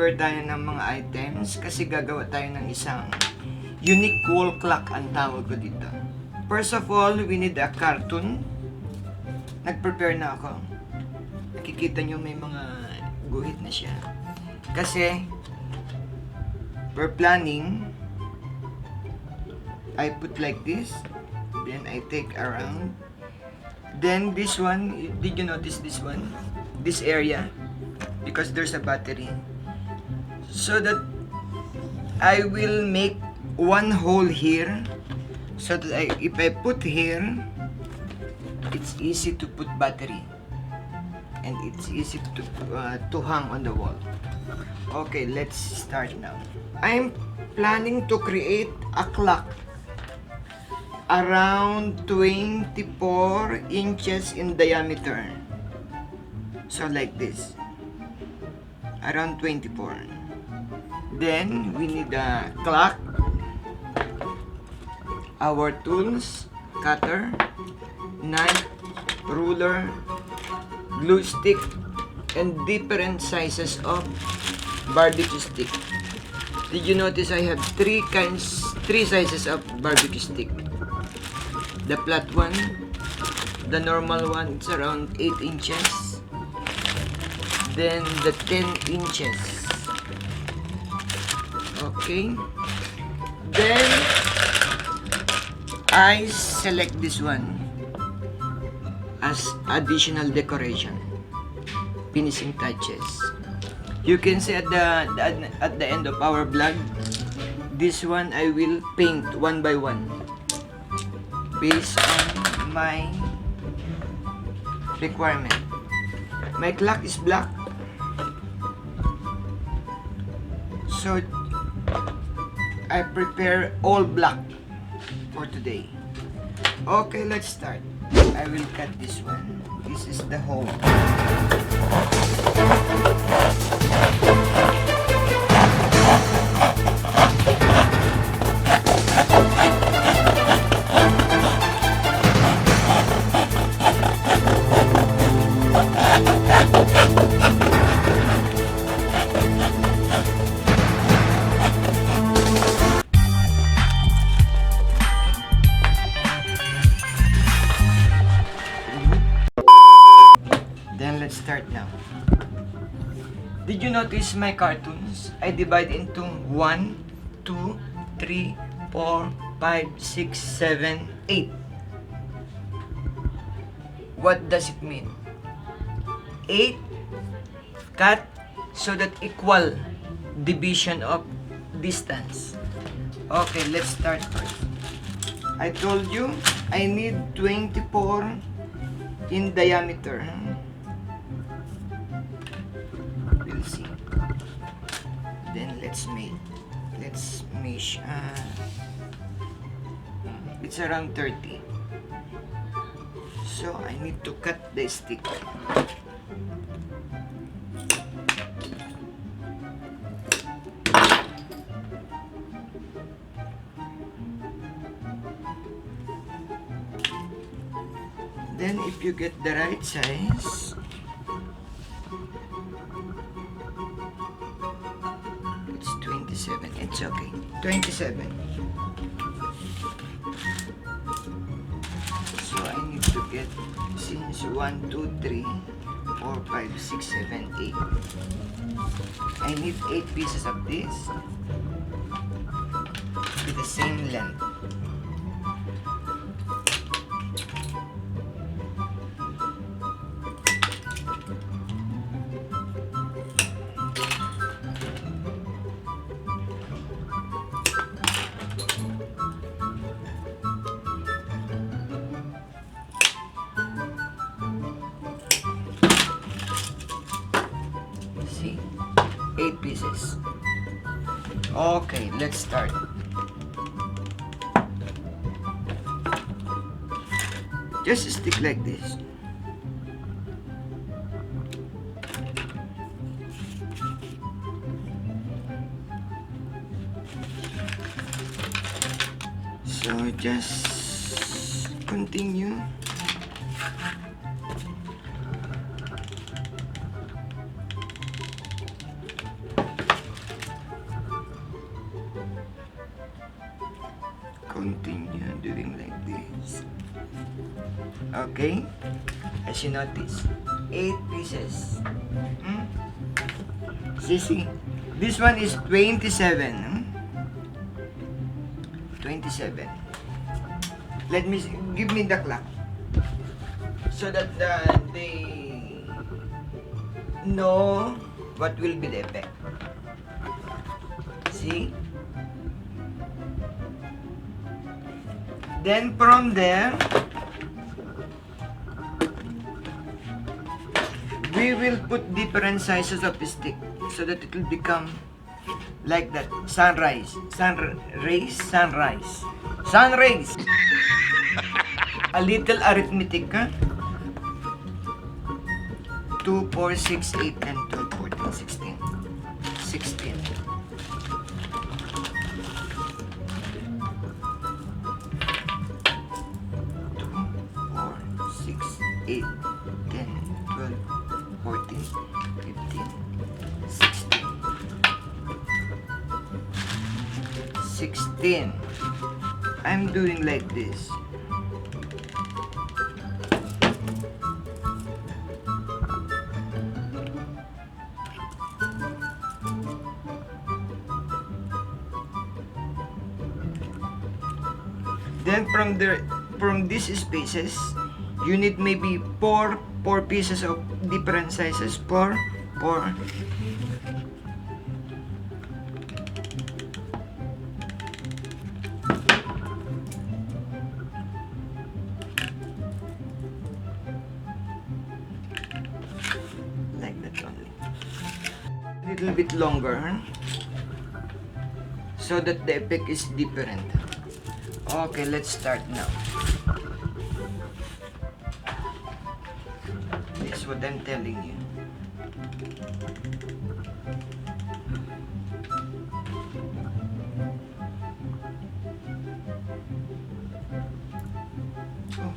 mag-prepare tayo ng mga items kasi gagawa tayo ng isang unique wall clock ang tawag ko dito. First of all, we need a cartoon. Nag-prepare na ako. Nakikita nyo may mga guhit na siya. Kasi, for planning, I put like this. Then I take around. Then this one, did you notice this one? This area? Because there's a battery. So that I will make one hole here. So that if I put here, it's easy to put battery. And it's easy to hang on the wall. Okay, let's start now. I'm planning to create a clock around 24 inches in diameter. So like this. Around 24. Then we need a clock, our tools, cutter, knife, ruler, glue stick, and different sizes of barbecue stick. Did you notice I have three sizes of barbecue stick? The flat one, the normal one, it's around 8 inches. Then the 10 inches. Okay. Then I select this one as additional decoration, finishing touches. You can see at the end of our vlog, this one I will paint one by one based on my requirement. My clock is black, so I prepare all black for today. Okay, let's start. I will cut this one. This is the hole. Let's start now. Did you notice my cartoons? I divide into 1, 2, 3, 4, 5, 6, 7, 8. What does it mean? 8 cut so that equal division of distance. Okay, let's start first. I told you I need 24 in diameter. We'll see. Then let's measure. It's around 30. So I need to cut the stick. Then if you get the right size, it's 27. It's okay. 27. So I need to get, since 1, 2, 3, 4, 5, 6, 7, 8. I need 8 pieces of this with the same length. See? 8 pieces. Okay, let's start. Just stick like this. So just continue. doing like this. Okay, as you notice, 8 pieces. See, this one is 27. 27. Let me give me the clock so that they know what will be the effect. See? Then from there, we will put different sizes of stick so that it will become like that. Sunrise. Sunrise. A little arithmetic, huh? 2, 4, 6, 8, 10, 12, 14, 16. 16. 8, 10, 12, 14, 15, 16. 16. I'm doing like this. Then from these spaces, you need maybe four pieces of different sizes. 4. Like that only. A little bit longer, huh? So that the effect is different. Okay, let's start now. This is what I'm telling you. Oh,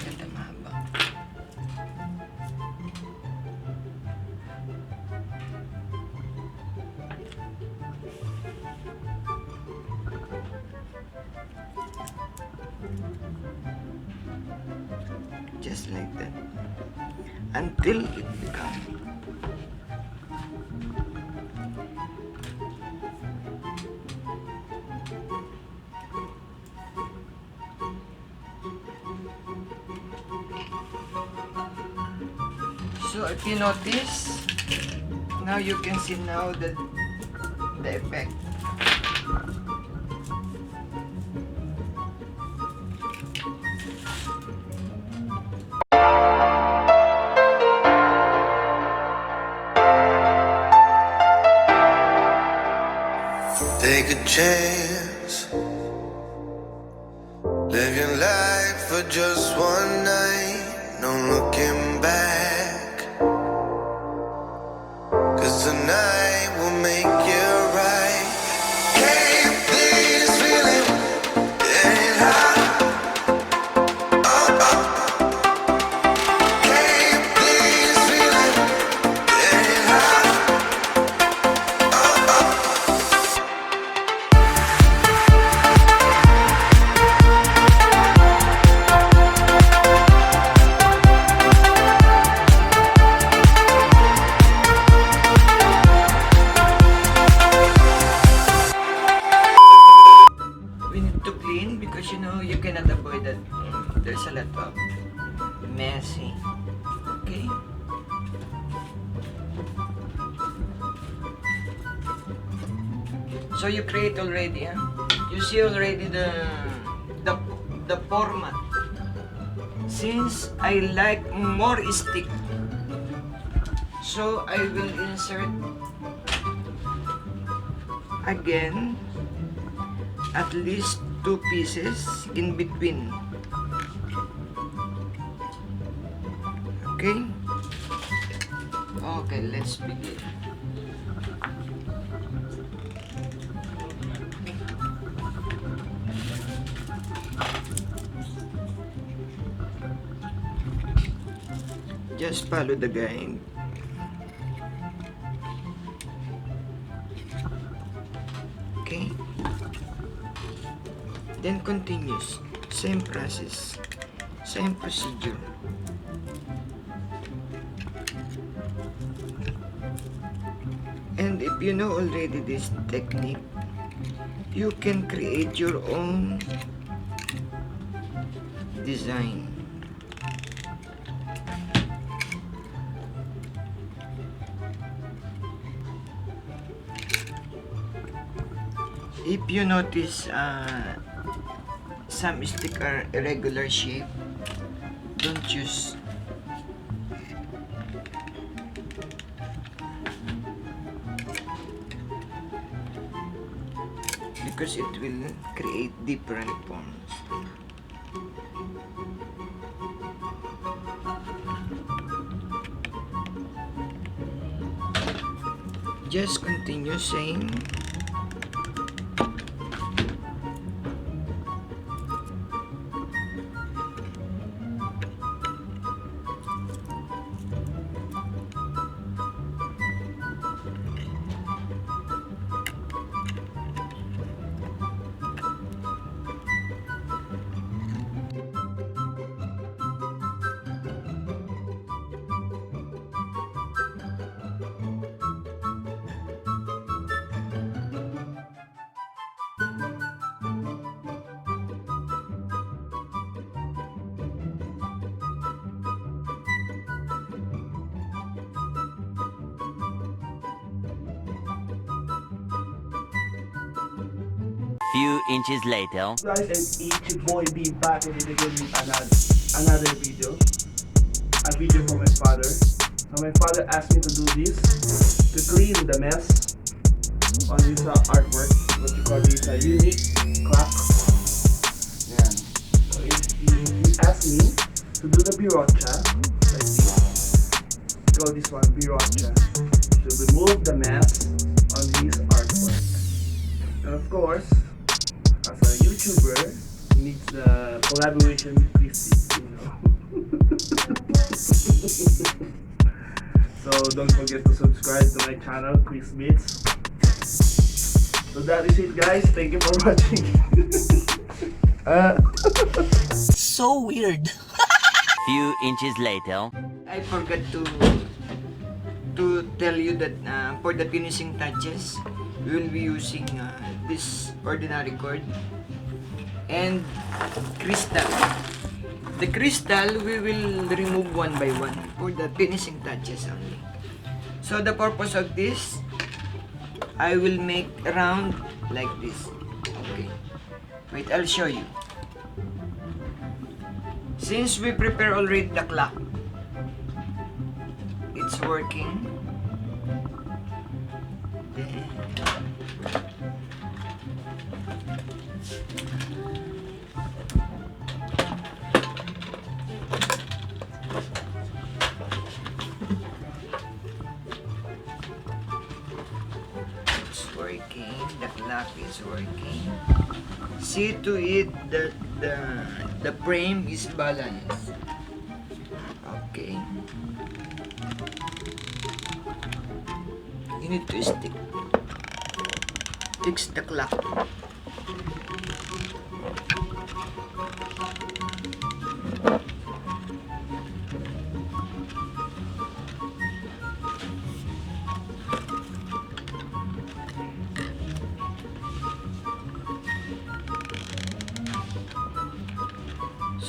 ganda mahaba. Just like that. Until it becomes so if you notice, now you can see now the effect. Take a chance, live your life for just one night, no looking back, 'cause tonight will make you right. Can't this feeling get high? Can't this feeling get high? Because you know you cannot avoid that there's a lot of messy. Okay, so you create already, huh? You see already the format. Since I like more stick, so I will insert again at least 2 pieces in between. Okay? Okay, let's begin. Just follow the guide. Okay? Then continues. Same process. Same procedure. And if you know already this technique, you can create your own design. If you notice some stick are irregular shape, don't use. Because it will create different forms. Just continue saying. Few inches later. Guys, and it's your boy B back at it again with another video. A video from my father. So my father asked me to do this to clean the mess on this artwork. What you call this unique clock. Yeah. So he asked me to do the birocha like this. Go this one, birocha. To remove the mess on his artwork. And of course, as a YouTuber, he needs the collaboration with Christy, you know. So don't forget to subscribe to my channel, Chris Beats. So that is it, guys. Thank you for watching. So weird. Few inches later. I forgot to tell you that for the finishing touches, we will be using this ordinary cord and crystal. The crystal we will remove one by one for the finishing touches only. So the purpose of this, I will make round like this. Okay. Wait, I'll show you. Since we prepare already the clock, it's working. Then it's working. The clock is working. See to it that the frame is balanced. Okay. You need to fix the clock.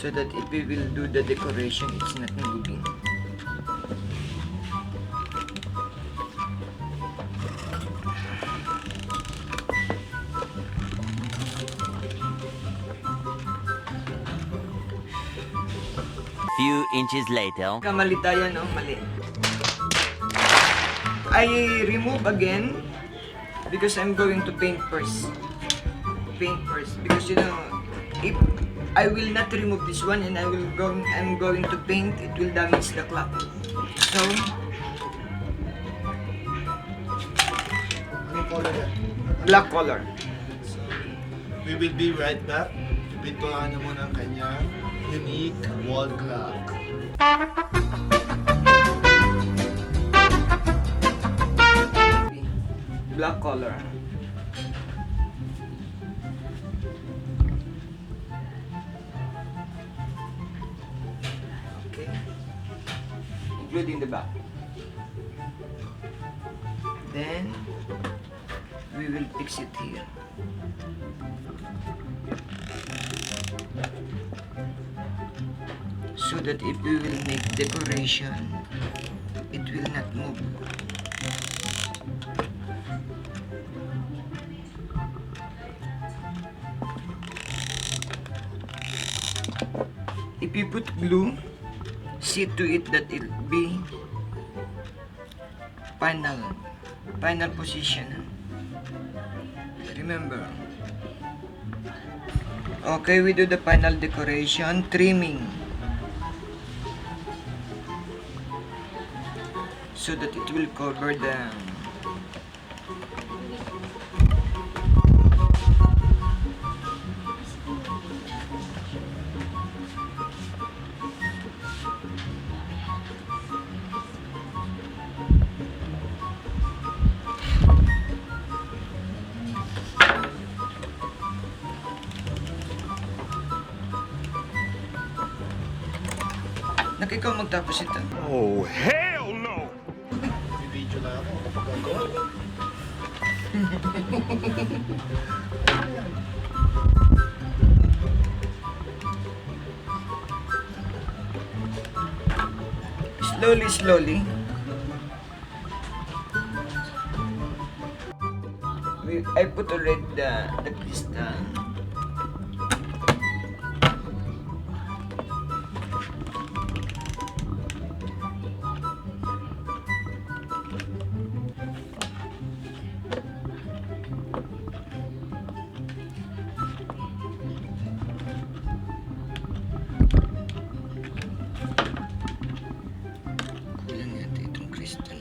So that if we will do the decoration, it's not moving. Few inches later. Kamali tayo, no? Mali. I remove again because I'm going to paint first. Paint first because you know, if I will not remove this one and I'm going to paint, it will damage the clock. So black color. So, we will be right back. Pintuan na muna ang kanyang unique wall clock. Black color. including the back. Then we will fix it here. So that if we will make decoration, it will not move. If you put glue, see to it that it be final position. Remember. Okay, we do the final decoration, trimming. So that it will cover the Ikaw magtapos ito. Video na ako. Gagawa. Slowly. I put already the crystal. Kulang yata itong crystal.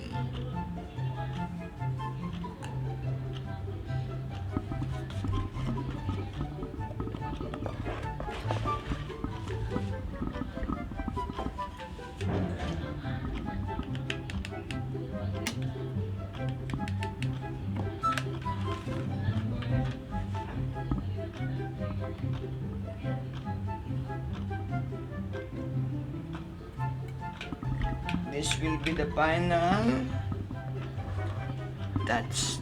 This will be the final touch.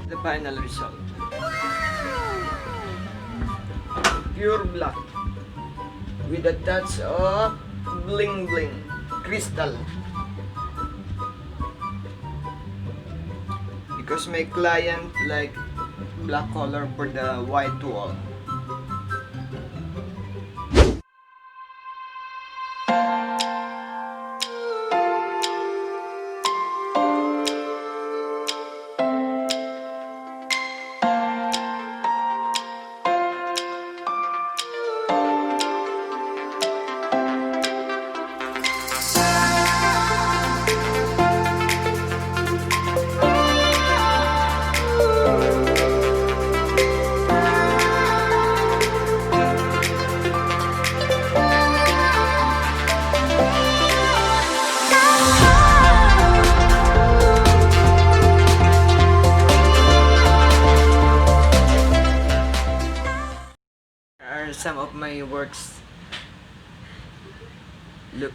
The final result. Pure black with a touch of bling crystal. Because my client like black color for the white wall. Some of my works. Look.